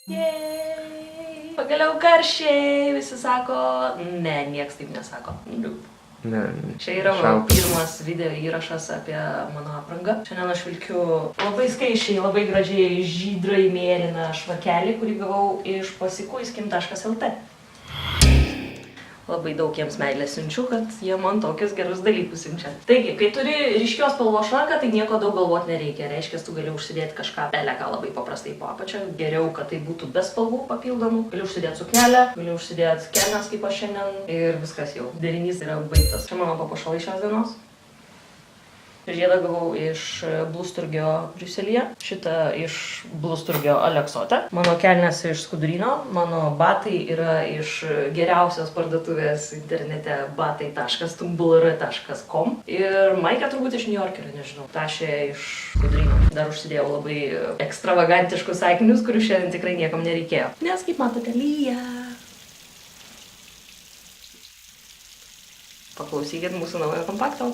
Jei. Pagaliau karščiai, visi sako, ne, nieks taip nesako. Ne. Čia yra mano pirmas video įrašas apie mano aprangą. Šiandien aš vilkiu labai skaičiai, labai gražiai žydrai mėlyną švarkelį, kurį gavau iš pasikuiskim.lt. Labai daug jiems meilės siunčiu, kad jie man tokius gerus dalykus siunčia. Taigi, kai turi ryškios spalvos švarką, tai nieko daug galvoti nereikia. Reiškia, tu gali užsidėti kažką beleką labai paprastai po apačią. Geriau, kad tai būtų be spalvų papildomų. Gali užsidėti suknelę, gali užsidėti kelnes kaip aš šiandien ir viskas jau. Derinys yra baigtas. Čia mano papuošalai šios dienos. Žiedą gavau iš Blusturgio Briuselyje, šitą iš Blusturgio Aleksote. Mano kelnes iš Skuduryno, mano batai yra iš geriausios parduotuvės internete batai.tumblr.com ir maika turbūt iš New Yorkerio, nežinau. Tašė iš Skuduryno. Dar užsidėjau labai ekstravagantiškus akinius, kurių šiandien tikrai niekam nereikėjo. Nes kaip matote, lyja. Paklausykit mūsų naujo kompakto.